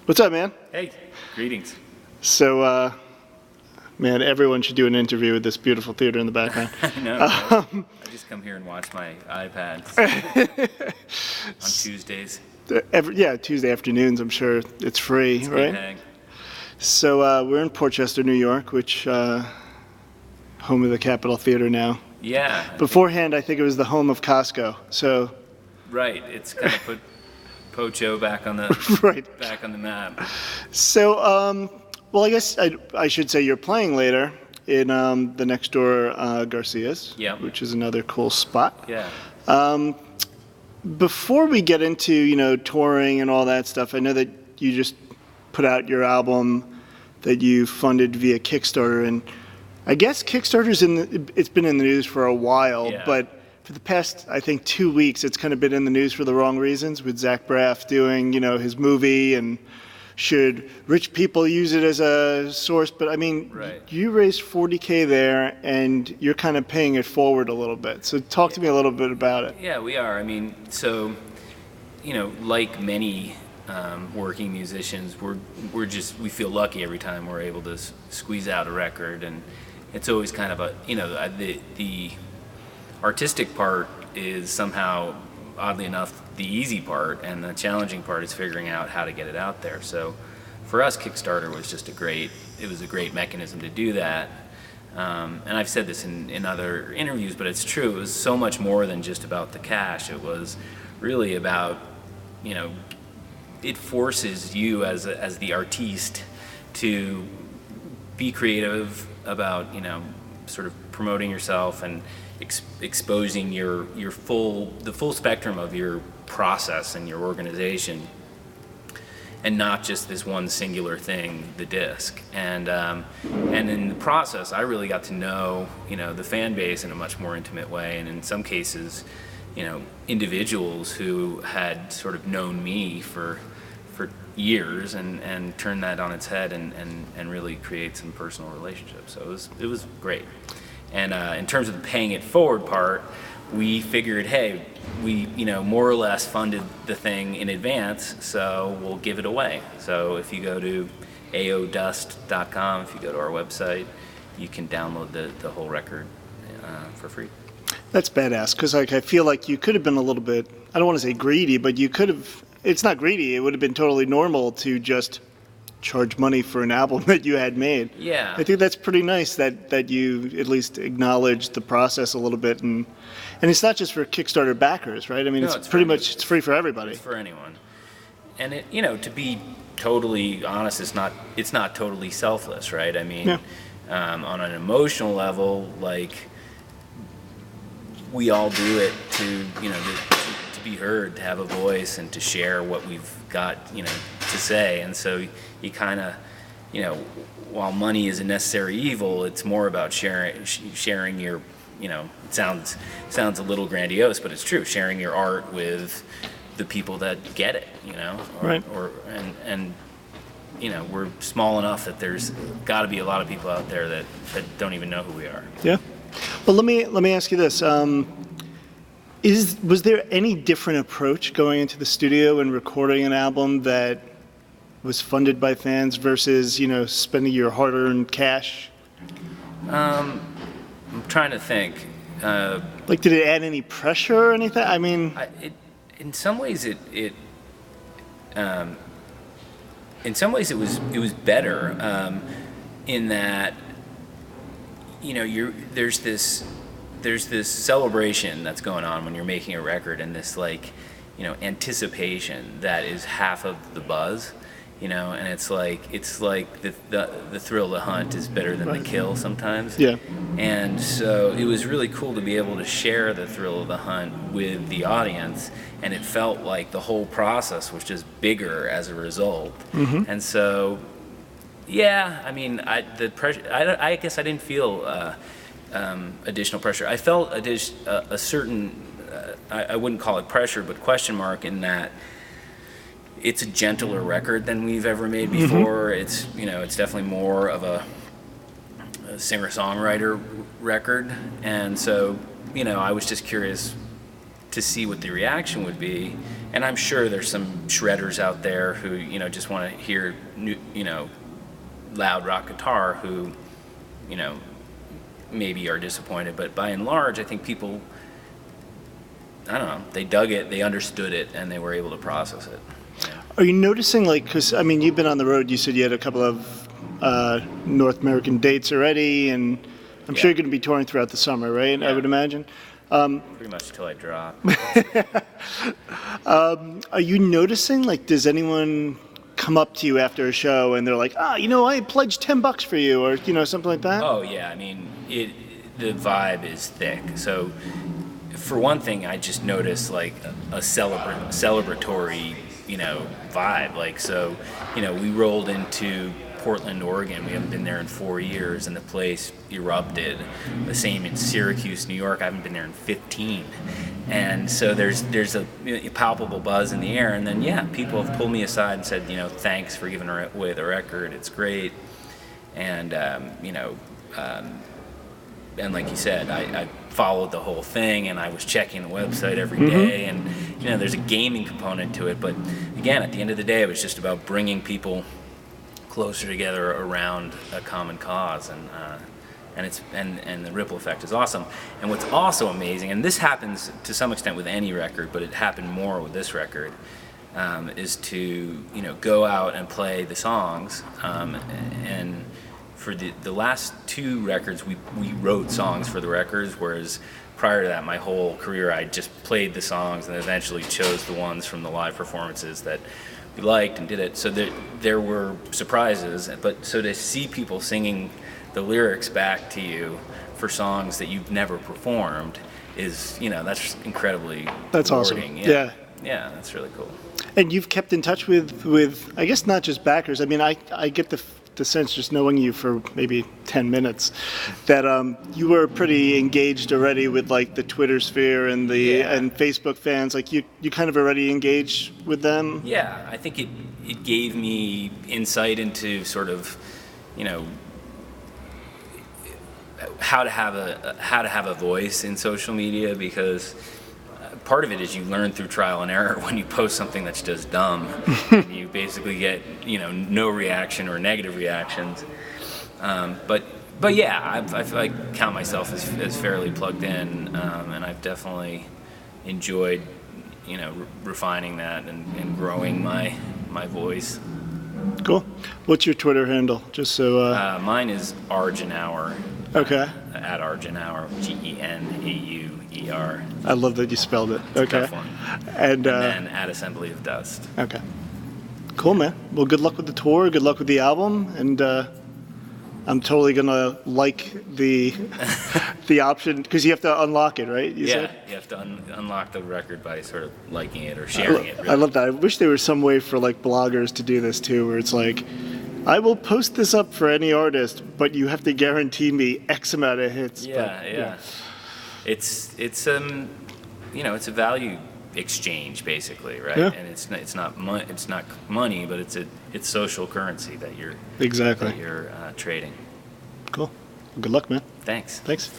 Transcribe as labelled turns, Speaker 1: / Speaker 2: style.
Speaker 1: What's up, man?
Speaker 2: Hey, greetings.
Speaker 1: So, man, everyone should do an interview with this beautiful theater in the background.
Speaker 2: I know. Right? I just come here and watch my iPad on Tuesdays.
Speaker 1: Tuesday afternoons, I'm sure it's free,
Speaker 2: It's
Speaker 1: right?
Speaker 2: hang.
Speaker 1: So we're in Portchester, New York, which home of the Capitol Theater now.
Speaker 2: Yeah.
Speaker 1: Beforehand, I think it was the home of Costco. So
Speaker 2: Right. It's kind of put Pocho back on the
Speaker 1: right.
Speaker 2: back on the map.
Speaker 1: So, well, I guess I should say you're playing later in the next door Garcia's,
Speaker 2: Yeah.
Speaker 1: which is another cool spot.
Speaker 2: Yeah.
Speaker 1: Before we get into touring and all that stuff, I know that you just put out your album that you funded via Kickstarter, and I guess Kickstarter's it's been in the news for a while,
Speaker 2: Yeah.
Speaker 1: but for the past, I think, 2 weeks, it's kind of been in the news for the wrong reasons, with Zach Braff doing, his movie, and should rich people use it as a source? But I mean,
Speaker 2: Right.
Speaker 1: You raised $40K there, and you're kind of paying it forward a little bit. So talk to me a little bit about it.
Speaker 2: Yeah, we are. I mean, so, like many working musicians, we feel lucky every time we're able to squeeze out a record, and it's always kind of the artistic part is somehow, oddly enough, the easy part, and the challenging part is figuring out how to get it out there. So for us, Kickstarter was just a great mechanism to do that. And I've said this in other interviews, but it's true. It was so much more than just about the cash. It was really about, it forces you as the artiste to be creative about, sort of promoting yourself and exposing the full spectrum of your process and your organization, and not just this one singular thing, the disc. And in the process, I really got to know the fan base in a much more intimate way, and in some cases, individuals who had sort of known me for years, and turn that on its head and really create some personal relationships. So it was great. And in terms of the paying it forward part, we figured, hey, we more or less funded the thing in advance, so we'll give it away. So if you go to aodust.com, if you go to our website, you can download the whole record for free.
Speaker 1: That's badass, because I feel like you could have been a little bit, I don't want to say greedy, but you could have, it's not greedy, it would have been totally normal to just charge money for an album that you had made.
Speaker 2: Yeah.
Speaker 1: I think that's pretty nice that you at least acknowledge the process a little bit, and it's not just for Kickstarter backers, right? I mean,
Speaker 2: No,
Speaker 1: it's pretty much, it's free for everybody.
Speaker 2: It's for anyone. And it, to be totally honest, it's not totally selfless, right? I mean,
Speaker 1: Yeah.
Speaker 2: On an emotional level, like, we all do it to be heard, to have a voice, and to share what we've got, to say. And so you kind of, while money is a necessary evil, it's more about sharing your, it sounds a little grandiose, but it's true, sharing your art with the people that get it,
Speaker 1: Right.
Speaker 2: And we're small enough that there's got to be a lot of people out there that don't even know who we are.
Speaker 1: Yeah. Well, let me ask you this. Was there any different approach going into the studio and recording an album that was funded by fans versus, spending your hard-earned cash?
Speaker 2: I'm trying to think.
Speaker 1: Like, did it add any pressure or anything? I mean,
Speaker 2: In some ways, it was better, in that there's this celebration that's going on when you're making a record, and this anticipation that is half of the buzz, and it's like the thrill of the hunt is better than the kill sometimes.
Speaker 1: Yeah.
Speaker 2: And so it was really cool to be able to share the thrill of the hunt with the audience, and it felt like the whole process was just bigger as a result.
Speaker 1: Mm-hmm.
Speaker 2: And so, yeah, I mean, the pressure. I guess I didn't feel additional pressure. I felt a certain, I wouldn't call it pressure, but question mark, in that it's a gentler record than we've ever made before. Mm-hmm. It's definitely more of a singer-songwriter record, and so I was just curious to see what the reaction would be. And I'm sure there's some shredders out there who, you know, just want to hear new, you know, loud rock guitar who, you know, maybe are disappointed. But by and large, I think people, I don't know, they dug it, they understood it, and they were able to process it. Yeah.
Speaker 1: Are you noticing, like, because, I mean, you've been on the road, you said you had a couple of North American dates already, and I'm sure you're going to be touring throughout the summer, right?
Speaker 2: Yeah.
Speaker 1: I would imagine.
Speaker 2: Pretty much till I drop.
Speaker 1: Are you noticing, like, does anyone come up to you after a show and they're like, you know, I pledged $10 for you, or, you know, something like that?
Speaker 2: Oh, yeah, I mean, the vibe is thick. So, for one thing, I just noticed, like, a celebratory, you know, vibe. Like, so, you know, we rolled into Portland, Oregon. We haven't been there in 4 years, and the place erupted. The same in Syracuse, New York. I haven't been there in 15. And so there's a palpable buzz in the air. And then, yeah, people have pulled me aside and said, you know, thanks for giving away the record. It's great. And, you know, and like you said, I followed the whole thing, and I was checking the website every day. And, you know, there's a gaming component to it. But, again, at the end of the day, it was just about bringing people closer together around a common cause, and the ripple effect is awesome. And what's also amazing, and this happens to some extent with any record, but it happened more with this record, is to, you know, go out and play the songs. And for the last 2 records, we wrote songs for the records, whereas prior to that, my whole career, I just played the songs and eventually chose the ones from the live performances that we liked and did it. So there were surprises, but so to see people singing the lyrics back to you for songs that you've never performed is, you know, that's incredibly
Speaker 1: That's
Speaker 2: rewarding.
Speaker 1: awesome. Yeah.
Speaker 2: Yeah, that's really cool.
Speaker 1: And you've kept in touch with I guess not just backers. I mean, I get the sense, just knowing you for maybe 10 minutes, that you were pretty engaged already with, like, the Twitter sphere and the and Facebook fans. Like, you kind of already engaged with them.
Speaker 2: Yeah, I think it gave me insight into sort of, you know, how to have a voice in social media, because part of it is you learn through trial and error. When you post something that's just dumb, you basically get, you know, no reaction or negative reactions. But yeah, I count myself as fairly plugged in, and I've definitely enjoyed, you know, refining that and growing my voice.
Speaker 1: Cool. What's your Twitter handle? Just so.
Speaker 2: Mine is R Genauer.
Speaker 1: Okay.
Speaker 2: At R Genauer, Genauer.
Speaker 1: I love that you spelled it.
Speaker 2: It's
Speaker 1: Okay.
Speaker 2: a tough one.
Speaker 1: And
Speaker 2: then at Assembly of Dust.
Speaker 1: Okay. Cool, man. Well, good luck with the tour. Good luck with the album. And I'm totally gonna like the option, because you have to unlock it, right? You said?
Speaker 2: You have to unlock the record by sort of liking it or sharing it. Really.
Speaker 1: I love that. I wish there was some way for, like, bloggers to do this too, where it's like, I will post this up for any artist, but you have to guarantee me X amount of hits.
Speaker 2: Yeah. It's you know, it's a value exchange basically, right?
Speaker 1: Yeah.
Speaker 2: And it's not money, but it's social currency that you're
Speaker 1: Exactly.
Speaker 2: trading.
Speaker 1: Cool. Well, good luck, man.
Speaker 2: Thanks.
Speaker 1: Thanks.